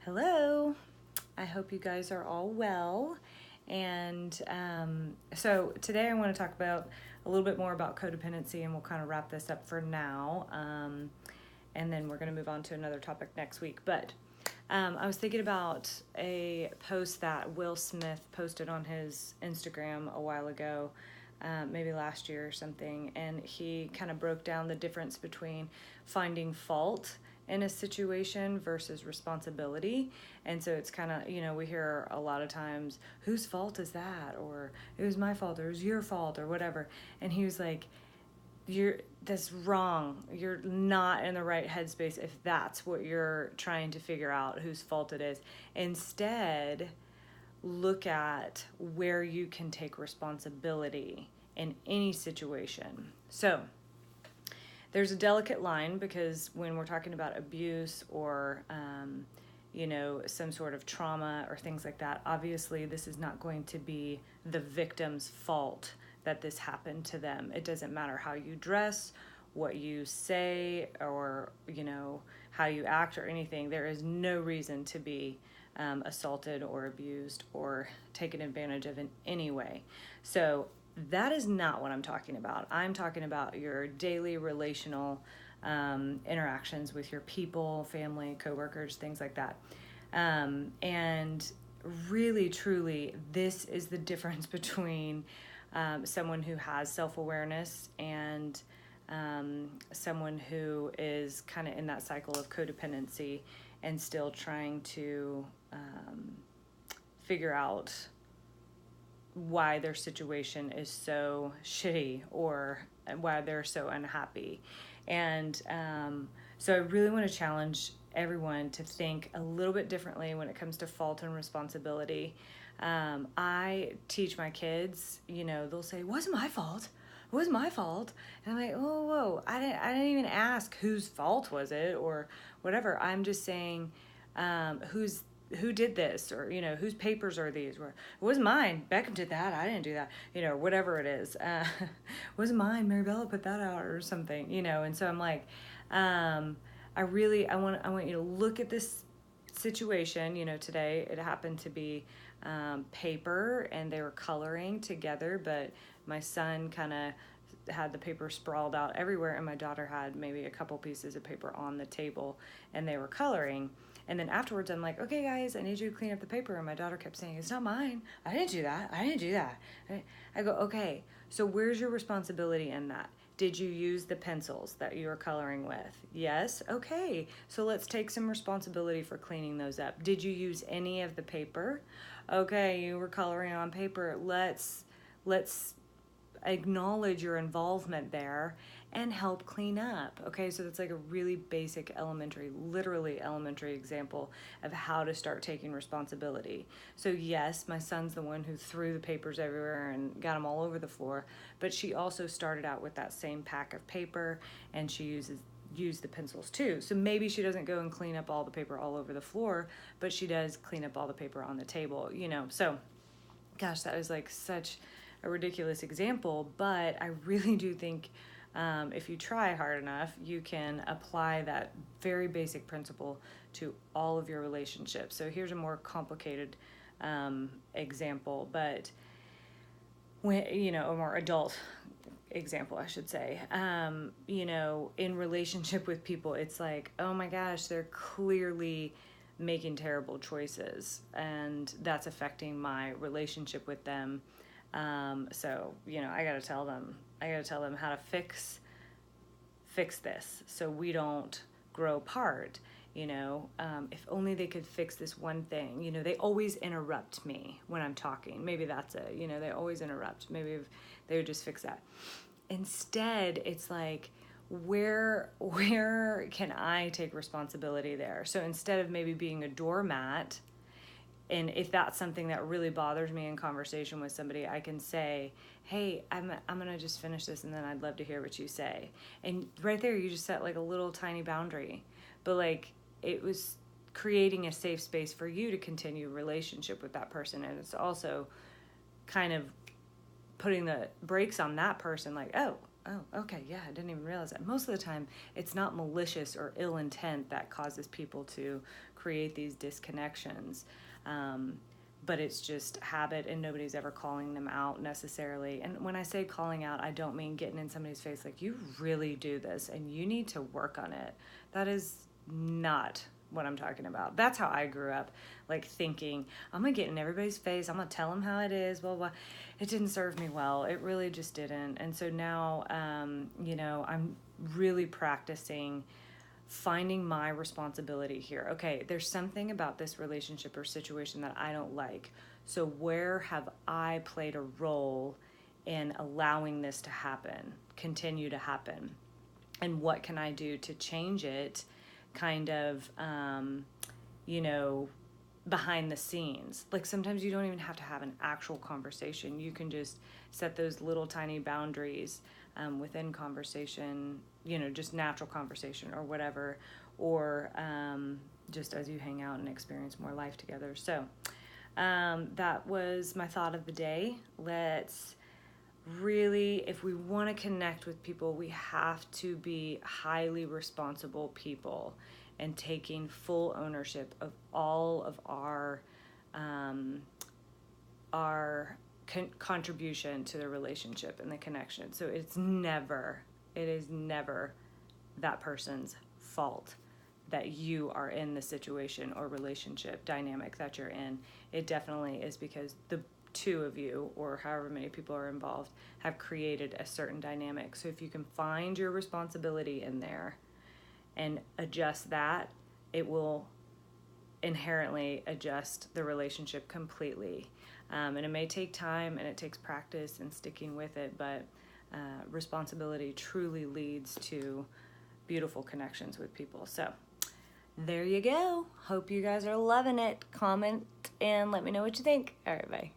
Hello. I hope you guys are all well. And so today I want to talk about a little bit more about codependency, and we'll kind of wrap this up for now. And then we're going to move on to another topic next week. But I was thinking about a post that Will Smith posted on his Instagram a while ago, maybe last year or something. And he kind of broke down the difference between finding fault in a situation versus responsibility. And so it's kind of, we hear a lot of times, whose fault is that? Or it was my fault, or it was your fault, or whatever. And he was like, that's wrong. You're not in the right headspace if that's what you're trying to figure out, whose fault it is. Instead, look at where you can take responsibility in any situation. So there's a delicate line, because when we're talking about abuse or some sort of trauma or things like that, obviously this is not going to be the victim's fault that this happened to them. It doesn't matter how you dress, what you say, or how you act or anything. There is no reason to be assaulted or abused or taken advantage of in any way. So that is not what I'm talking about. I'm talking about your daily relational interactions with your people, family, coworkers, things like that. And really, truly, this is the difference between someone who has self-awareness and someone who is kind of in that cycle of codependency and still trying to figure out why their situation is so shitty or why they're so unhappy. And so I really want to challenge everyone to think a little bit differently when it comes to fault and responsibility. I teach my kids, they'll say, it wasn't my fault. It wasn't my fault. And I'm like, whoa, I didn't even ask whose fault was it or whatever. I'm just saying, who did this, or whose papers are these? It wasn't mine. Beckham did that. I didn't do that. Whatever it is. It wasn't mine. Maribella put that out or something. And so I'm like, I want you to look at this situation. Today it happened to be paper, and they were coloring together, but my son kind of had the paper sprawled out everywhere, and my daughter had maybe a couple pieces of paper on the table, and they were coloring. And then afterwards, I'm like, okay, guys, I need you to clean up the paper. And my daughter kept saying, it's not mine. I didn't do that. I go, okay, so where's your responsibility in that? Did you use the pencils that you were coloring with? Yes? Okay, so let's take some responsibility for cleaning those up. Did you use any of the paper? Okay, you were coloring on paper. Let's acknowledge your involvement there and help clean up. Okay, so that's like a really basic literally elementary example of how to start taking responsibility. So yes, my son's the one who threw the papers everywhere and got them all over the floor, but she also started out with that same pack of paper, and she used the pencils too. So maybe she doesn't go and clean up all the paper all over the floor, but she does clean up all the paper on the table, So, gosh, that was like such a ridiculous example, but I really do think if you try hard enough, you can apply that very basic principle to all of your relationships. So here's a more complicated example, but when a more adult example, I should say. In relationship with people, it's like, oh my gosh, they're clearly making terrible choices, and that's affecting my relationship with them. So I gotta tell them how to fix this so we don't grow apart. If only they could fix this one thing. They always interrupt me when I'm talking. Maybe that's it. They always interrupt. Maybe if they would just fix that. Instead, it's like, where can I take responsibility there? So instead of maybe being a doormat, and if that's something that really bothers me in conversation with somebody, I can say, hey, I'm going to just finish this, and then I'd love to hear what you say. And right there, you just set like a little tiny boundary. But like, it was creating a safe space for you to continue a relationship with that person. And it's also kind of putting the brakes on that person, like, oh, oh, okay, yeah, I didn't even realize that. Most of the time, it's not malicious or ill intent that causes people to create these disconnections. But it's just habit, and nobody's ever calling them out necessarily. And when I say calling out, I don't mean getting in somebody's face like, you really do this and you need to work on it. That is not what I'm talking about. That's how I grew up, like thinking, I'm gonna get in everybody's face, I'm gonna tell them how it is, blah, blah. It didn't serve me well. It really just didn't. And so now, I'm really practicing finding my responsibility here. Okay, there's something about this relationship or situation that I don't like. So where have I played a role in allowing this to happen, continue to happen? And what can I do to change it, kind of, behind the scenes? Like sometimes you don't even have to have an actual conversation. You can just set those little tiny boundaries within conversation, just natural conversation or whatever, or just as you hang out and experience more life together. So that was my thought of the day. Let's really, if we want to connect with people, we have to be highly responsible people and taking full ownership of all of our contribution to the relationship and the connection. So it is never that person's fault that you are in the situation or relationship dynamic that you're in. It definitely is because the two of you, or however many people are involved, have created a certain dynamic. So if you can find your responsibility in there and adjust that, it will inherently adjust the relationship completely. And it may take time, and it takes practice and sticking with it, but responsibility truly leads to beautiful connections with people. So there you go. Hope you guys are loving it. Comment and let me know what you think. All right, bye.